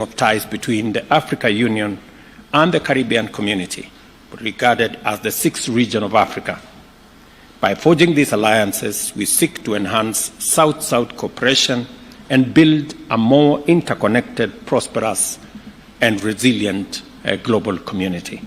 of ties between the African Union and the Caribbean community, regarded as the sixth region of Africa. By forging these alliances, we seek to enhance South-South cooperation and build a more interconnected, prosperous, and resilient global community.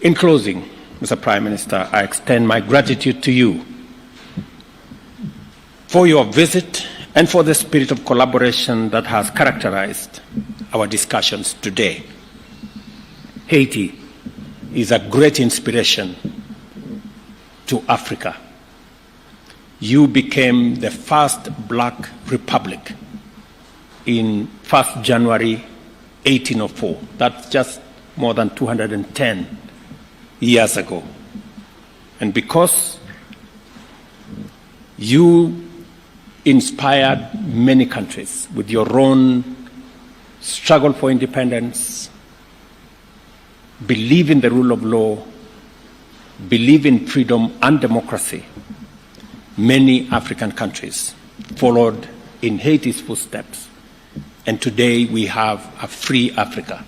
In closing, Mr. Prime Minister, I extend my gratitude to you for your visit and for the spirit of collaboration that has characterized our discussions today. Haiti is a great inspiration to Africa. You became the first Black republic in 1st January 1804. That's just more than 210 years ago. And because you inspired many countries with your own struggle for independence, believe in the rule of law, believe in freedom and democracy, many African countries followed in Haiti's footsteps. And today we have a free Africa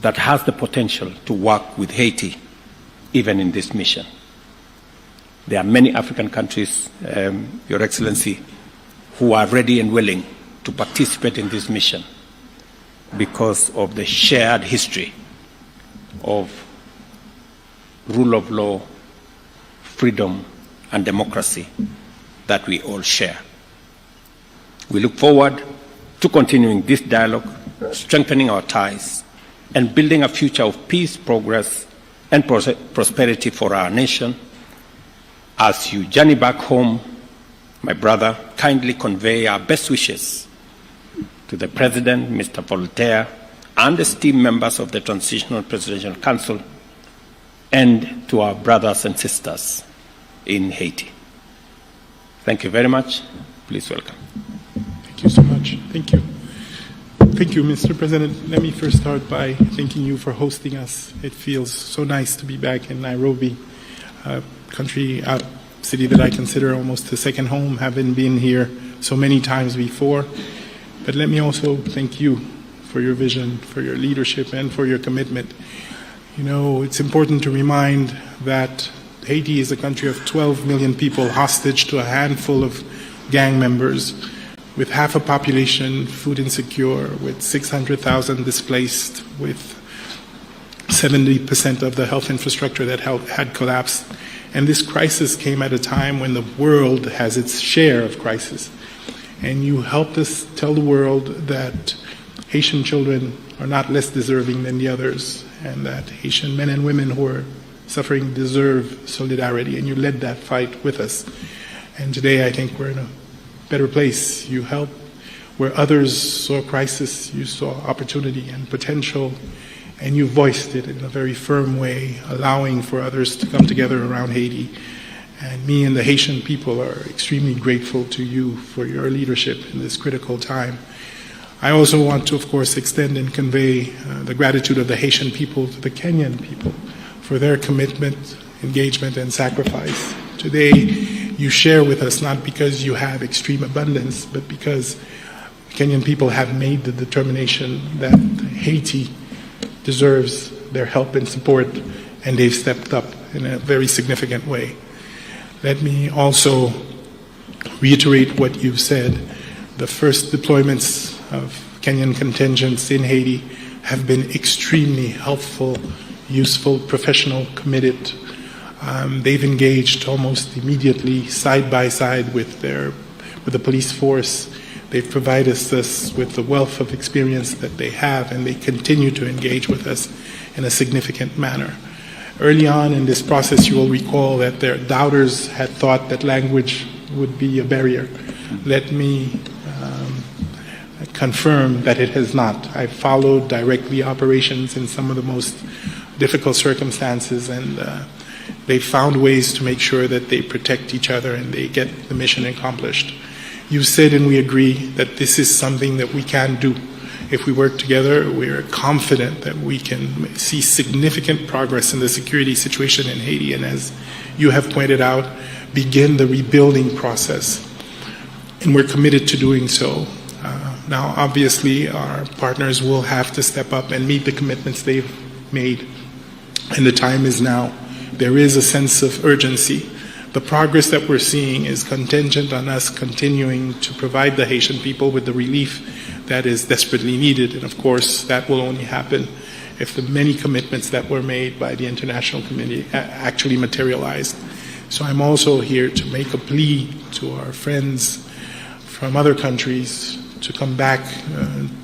that has the potential to work with Haiti, even in this mission. There are many African countries, Your Excellency, who are ready and willing to participate in this mission because of the shared history of rule of law, freedom, and democracy that we all share. We look forward to continuing this dialogue, strengthening our ties, and building a future of peace, progress, and prosperity for our nation. As you journey back home, my brother, kindly convey our best wishes to the President, Mr. Voltaire, and esteemed members of the Transitional Presidential Council, and to our brothers and sisters in Haiti. Thank you very much. Please welcome. Thank you so much. Thank you. Thank you, Mr. President. Let me first start by thanking you for hosting us. It feels so nice to be back in Nairobi, a city that I consider almost a second home, having been here so many times before. But let me also thank you for your vision, for your leadership, and for your commitment. You know, it's important to remind that Haiti is a country of 12 million people hostage to a handful of gang members, with half a population food insecure, with 600,000 displaced, with 70% of the health infrastructure that had collapsed. And this crisis came at a time when the world has its share of crisis. And you helped us tell the world that Haitian children are not less deserving than the others, and that Haitian men and women who are suffering deserve solidarity, and you led that fight with us. And today I think we're in a better place. You helped where others saw crisis, you saw opportunity and potential, and you voiced it in a very firm way, allowing for others to come together around Haiti. And me and the Haitian people are extremely grateful to you for your leadership in this critical time. I also want to, of course, extend and convey the gratitude of the Haitian people to the Kenyan people for their commitment, engagement, and sacrifice. Today, you share with us not because you have extreme abundance, but because Kenyan people have made the determination that Haiti deserves their help and support, and they've stepped up in a very significant way. Let me also reiterate what you've said. The first deployments of Kenyan contingents in Haiti have been extremely helpful, useful, professional, committed. They've engaged almost immediately, side by side with the police force. They've provided us with the wealth of experience that they have, and they continue to engage with us in a significant manner. Early on in this process, you will recall that their doubters had thought that language would be a barrier. Let me confirm that it has not. I've followed directly operations in some of the most difficult circumstances, and they found ways to make sure that they protect each other and they get the mission accomplished. You said, and we agree, that this is something that we can do. If we work together, we're confident that we can see significant progress in the security situation in Haiti, and as you have pointed out, begin the rebuilding process. And we're committed to doing so. Now, obviously, our partners will have to step up and meet the commitments they've made, and the time is now. There is a sense of urgency. The progress that we're seeing is contingent on us continuing to provide the Haitian people with the relief that is desperately needed, and of course, that will only happen if the many commitments that were made by the international community actually materialized. So I'm also here to make a plea to our friends from other countries to come back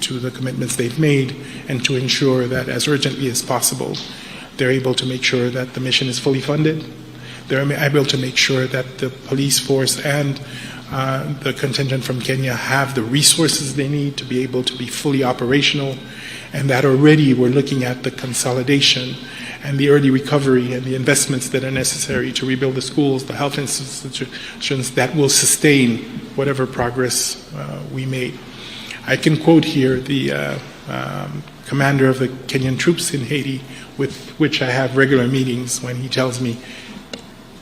to the commitments they've made and to ensure that as urgently as possible, they're able to make sure that the mission is fully funded. They're able to make sure that the police force and the contingent from Kenya have the resources they need to be able to be fully operational, and that already we're looking at the consolidation and the early recovery and the investments that are necessary to rebuild the schools, the health institutions that will sustain whatever progress we made. I can quote here the commander of the Kenyan troops in Haiti, with which I have regular meetings, when he tells me,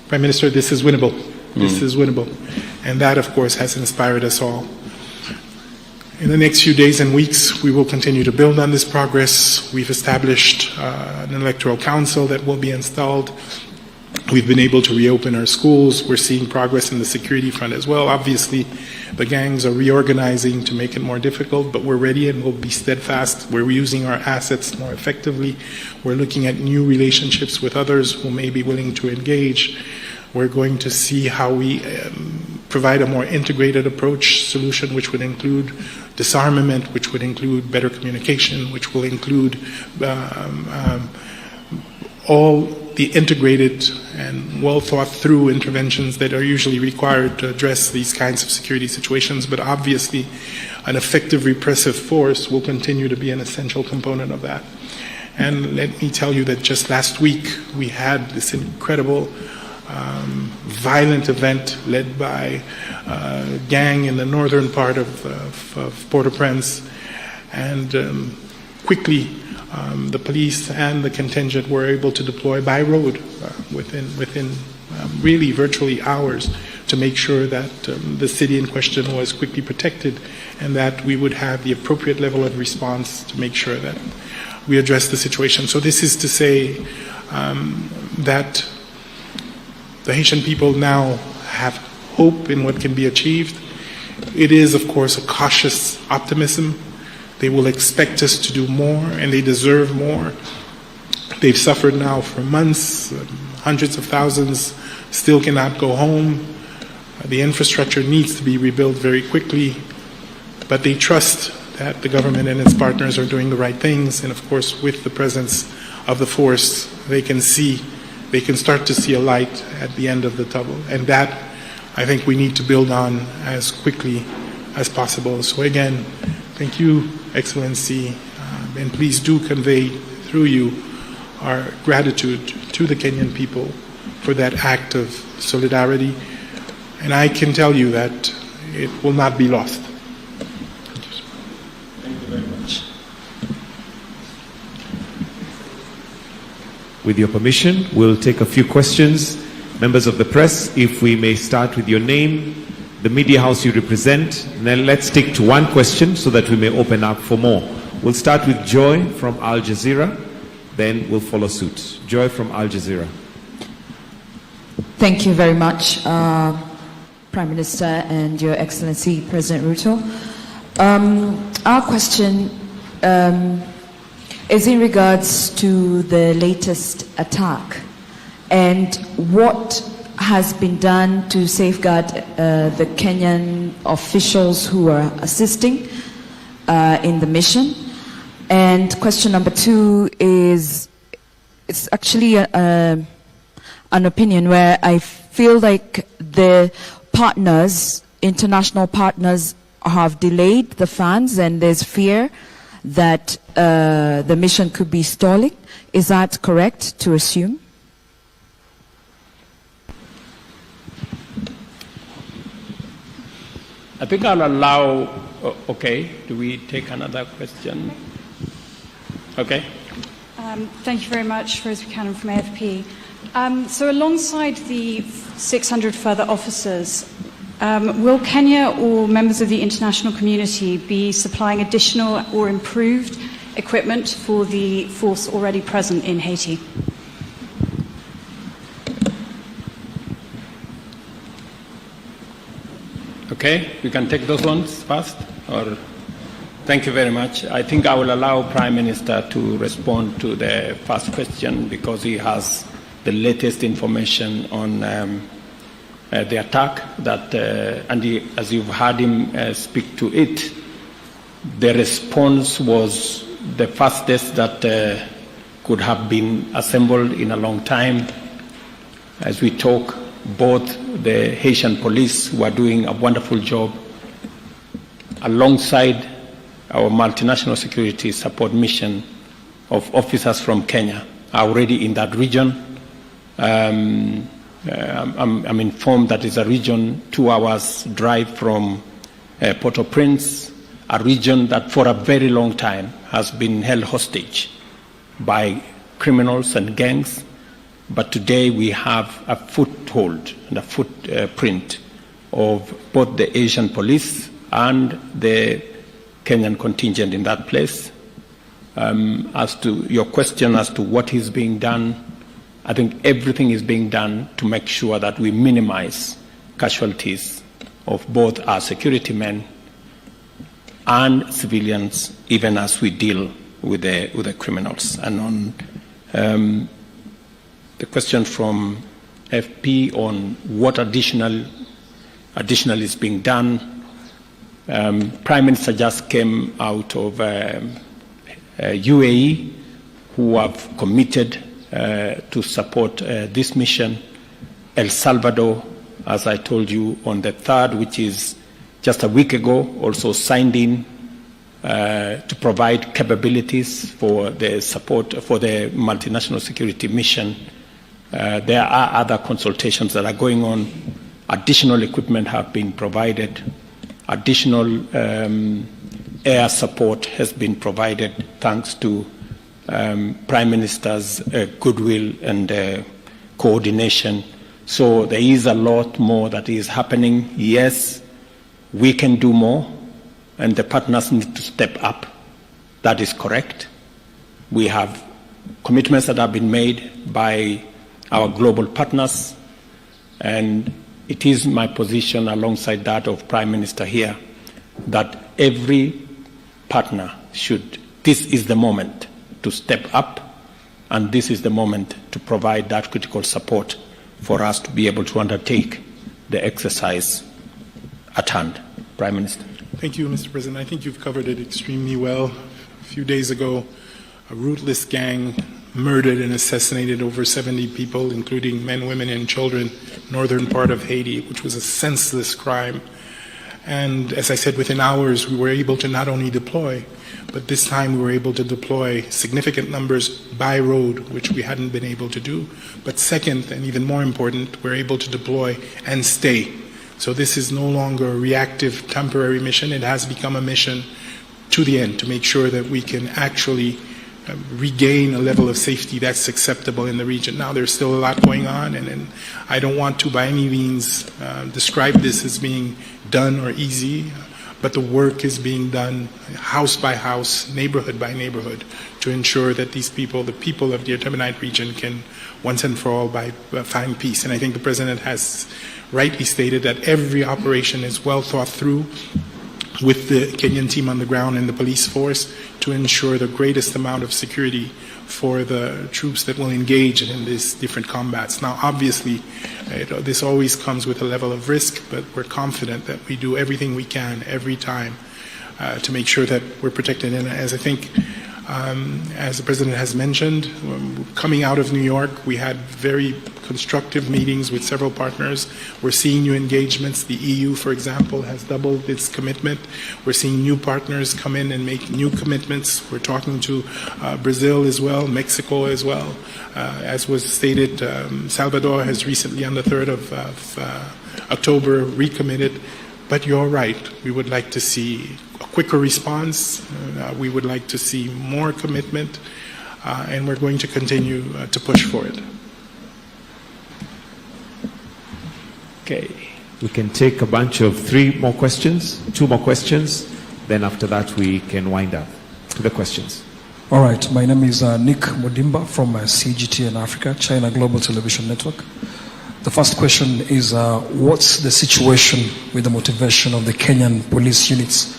Prime Minister, this is winnable. This is winnable. And that, of course, has inspired us all. In the next few days and weeks, we will continue to build on this progress. We've established an electoral council that will be installed. We've been able to reopen our schools. We're seeing progress in the security front as well. Obviously, the gangs are reorganizing to make it more difficult, but we're ready and we'll be steadfast. We're using our assets more effectively. We're looking at new relationships with others who may be willing to engage. We're going to see how we provide a more integrated approach solution, which would include disarmament, which would include better communication, which will include all the integrated and well thought through interventions that are usually required to address these kinds of security situations. But obviously, an effective repressive force will continue to be an essential component of that. And let me tell you that just last week we had this incredible violent event led by a gang in the northern part of Port-au-Prince, and quickly the police and the contingent were able to deploy by road within really virtually hours to make sure that the city in question was quickly protected, and that we would have the appropriate level of response to make sure that we address the situation. So this is to say that the Haitian people now have hope in what can be achieved. It is, of course, a cautious optimism. They will expect us to do more, and they deserve more. They've suffered now for months. Hundreds of thousands still cannot go home. The infrastructure needs to be rebuilt very quickly, but they trust that the government and its partners are doing the right things, and of course, with the presence of the force, they can start to see a light at the end of the tunnel, and that I think we need to build on as quickly as possible. So again, thank you, Excellency, and please do convey through you our gratitude to the Kenyan people for that act of solidarity, and I can tell you that it will not be lost. Thank you very much. With your permission, we'll take a few questions. Members of the press, if we may start with your name, the media house you represent, and then let's stick to one question so that we may open up for more. We'll start with Joy from Al Jazeera, then we'll follow suit. Joy from Al Jazeera. Thank you very much, Prime Minister and Your Excellency President RUTO. Our question is in regards to the latest attack and what has been done to safeguard the Kenyan officials who are assisting in the mission. And question number two is, it's actually an opinion where I feel like the partners, international partners, have delayed the funds, and there's fear that the mission could be stalling. Is that correct to assume? I think I'll allow, okay, do we take another question? Okay. Thank you very much, Rose Buchanan from AFP. So alongside the 600 further officers, Will Kenya or members of the international community be supplying additional or improved equipment for the force already present in Haiti? Okay, we can take those ones first. Or thank you very much. I think I will allow Prime Minister to respond to the first question because he has the latest information on the attack. That and as you've heard him speak to it, the response was the fastest that could have been assembled in a long time. As we talk, both the Haitian police, who are doing a wonderful job, alongside our multinational security support mission of officers from Kenya, are already in that region. I'm informed that it's a region 2 hours drive from Port-au-Prince, a region that for a very long time has been held hostage by criminals and gangs. But today we have a foothold and a footprint of both the Asian police and the Kenyan contingent in that place. As to your question as to what is being done, I think everything is being done to make sure that we minimize casualties of both our security men and civilians, even as we deal with the criminals. And on the question from FP on what additional is being done, Prime Minister just came out of UAE, who have committed to support this mission. El Salvador, as I told you, on the 3rd, which is just a week ago, also signed in to provide capabilities for the support for the multinational security mission. There are other consultations that are going on. Additional equipment have been provided. Additional air support has been provided thanks to Prime Minister's goodwill and coordination. So there is a lot more that is happening. Yes, we can do more, and the partners need to step up. That is correct. We have commitments that have been made by our global partners, and it is my position, alongside that of Prime Minister here, that every partner should, this is the moment to step up, and this is the moment to provide that critical support for us to be able to undertake the exercise at hand. Prime Minister. Thank you, Mr. President. I think you've covered it extremely well. A few days ago, a ruthless gang murdered and assassinated over 70 people, including men, women, and children, northern part of Haiti, which was a senseless crime. And as I said, within hours, we were able to not only deploy, but this time we were able to deploy significant numbers by road, which we hadn't been able to do. But second, and even more important, we're able to deploy and stay. So this is no longer a reactive, temporary mission. It has become a mission to the end, to make sure that we can actually regain a level of safety that's acceptable in the region. Now, there's still a lot going on, and I don't want to by any means describe this as being done or easy, but the work is being done house by house, neighborhood by neighborhood, to ensure that these people, the people of the Artemonite region, can once and for all find peace. And I think the President has rightly stated that every operation is well thought through with the Kenyan team on the ground and the police force to ensure the greatest amount of security for the troops that will engage in these different combats. Now, obviously, this always comes with a level of risk, but we're confident that we do everything we can every time to make sure that we're protected. And as I think, as the President has mentioned, coming out of New York, we had very constructive meetings with several partners. We're seeing new engagements. The EU, for example, has doubled its commitment. We're seeing new partners come in and make new commitments. We're talking to Brazil as well, Mexico as well. As was stated, Salvador has recently, on the 3rd of October, recommitted. But you're right. We would like to see a quicker response. We would like to see more commitment. And we're going to continue to push for it. Okay. We can take a bunch of 2 more questions. Then after that, we can wind up to the questions. All right, my name is Nick Modimba from CGT in Africa, China Global Television Network. The first question is, what's the situation with the motivation of the Kenyan police units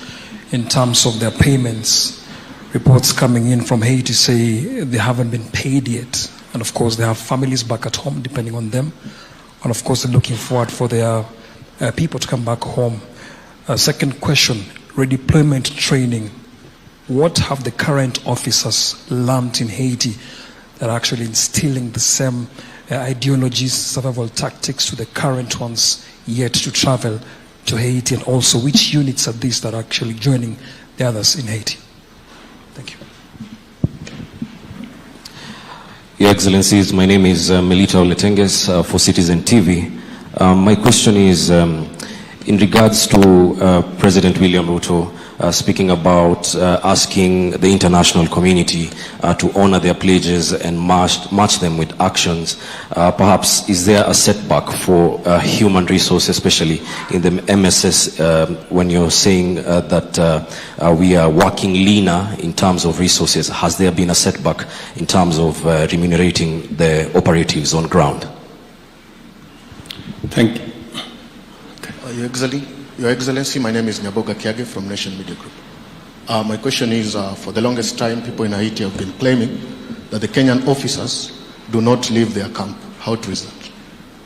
in terms of their payments? Reports coming in from Haiti say they haven't been paid yet. And of course, they have families back at home, depending on them. And of course, they're looking forward for their people to come back home. Second question, redeployment training. What have the current officers learned in Haiti that are actually instilling the same ideologies, survival tactics to the current ones yet to travel to Haiti? And also, which units are these that are actually joining the others in Haiti? Thank you. Your Excellencies, my name is Melita Oletenges for Citizen TV. My question is in regards to President William RUTO speaking about asking the international community to honor their pledges and match them with actions. Perhaps is there a setback for human resources, especially in the MSS, when you're saying that we are working leaner in terms of resources? Has there been a setback in terms of remunerating the operatives on ground? Thank you. Your Excellency, my name is Nyaboga Kiage from Nation Media Group. My question is, for the longest time, people in Haiti have been claiming that the Kenyan officers do not leave their camp. How true is that?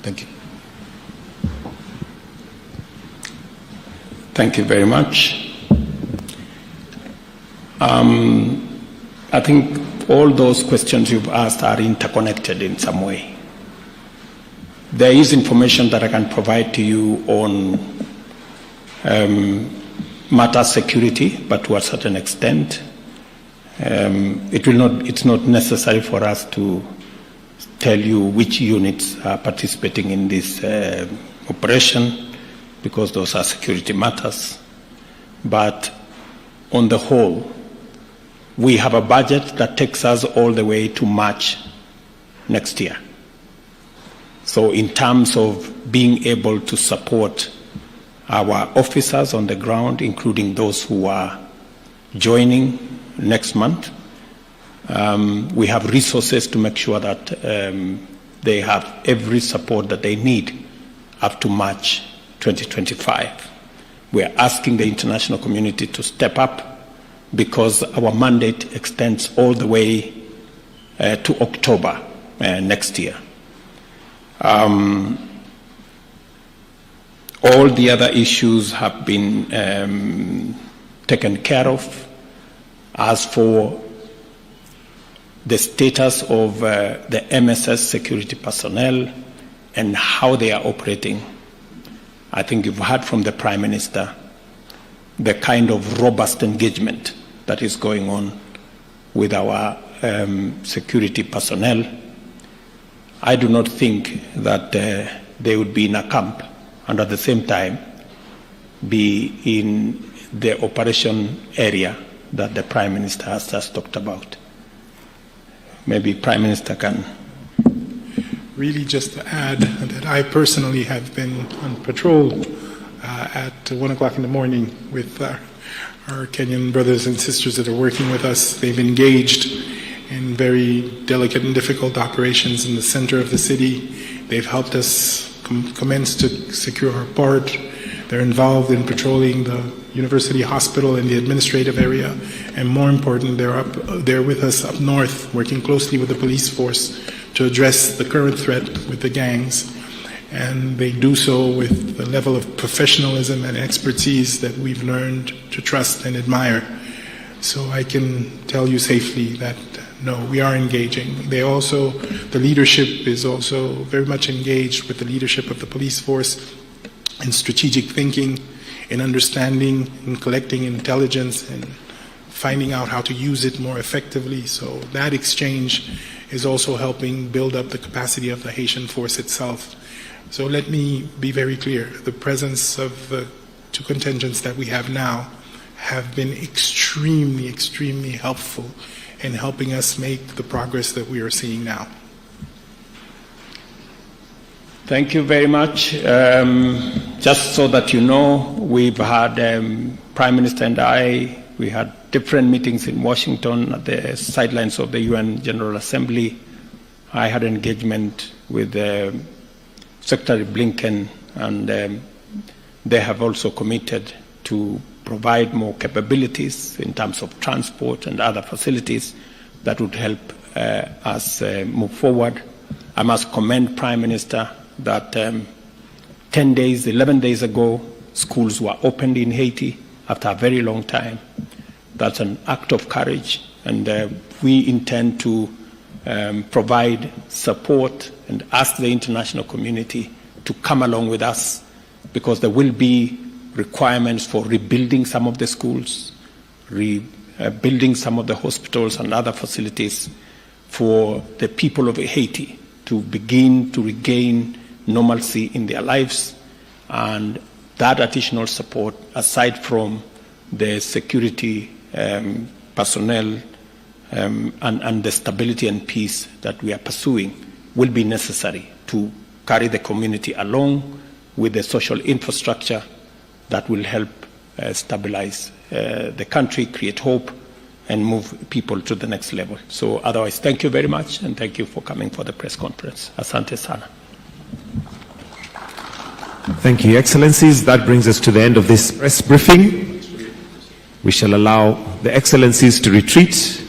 Thank you. Thank you very much. I think all those questions you've asked are interconnected in some way. There is information that I can provide to you on matter security, but to a certain extent. It's not necessary for us to tell you which units are participating in this operation, because those are security matters. But on the whole, we have a budget that takes us all the way to March next year. So in terms of being able to support our officers on the ground, including those who are joining next month, we have resources to make sure that they have every support that they need up to March 2025. We are asking the international community to step up, because our mandate extends all the way to October next year. All the other issues have been taken care of. As for the status of the MSS security personnel and how they are operating, I think you've heard from the Prime Minister the kind of robust engagement that is going on with our security personnel. I do not think that they would be in a camp and at the same time be in the operation area that the Prime Minister has just talked about. Maybe Prime Minister can. Really just to add that I personally have been on patrol at 1 o'clock in the morning with our Kenyan brothers and sisters that are working with us. They've engaged in very delicate and difficult operations in the center of the city. They've helped us commence to secure our port. They're involved in patrolling the university hospital and the administrative area. And more important, they're with us up north, working closely with the police force to address the current threat with the gangs. And they do so with the level of professionalism and expertise that we've learned to trust and admire. So I can tell you safely that no, we are engaging. The leadership is also very much engaged with the leadership of the police force in strategic thinking, in understanding, in collecting intelligence, and finding out how to use it more effectively. So that exchange is also helping build up the capacity of the Haitian force itself. So let me be very clear. The presence of the 2 contingents that we have now have been extremely, extremely helpful in helping us make the progress that we are seeing now. Thank you very much. Just so that you know, we've had Prime Minister and we had different meetings in Washington at the sidelines of the UN General Assembly. I had engagement with Secretary Blinken, and they have also committed to provide more capabilities in terms of transport and other facilities that would help us move forward. I must commend Prime Minister that 11 days ago, schools were opened in Haiti after a very long time. That's an act of courage, and we intend to provide support and ask the international community to come along with us, because there will be requirements for rebuilding some of the schools, rebuilding some of the hospitals and other facilities for the people of Haiti to begin to regain normalcy in their lives. And that additional support, aside from the security personnel and the stability and peace that we are pursuing, will be necessary to carry the community along with the social infrastructure that will help stabilize the country, create hope, and move people to the next level. So otherwise, thank you very much, and thank you for coming for the press conference. Asante sana. Thank you, Excellencies. That brings us to the end of this press briefing. We shall allow the Excellencies to retreat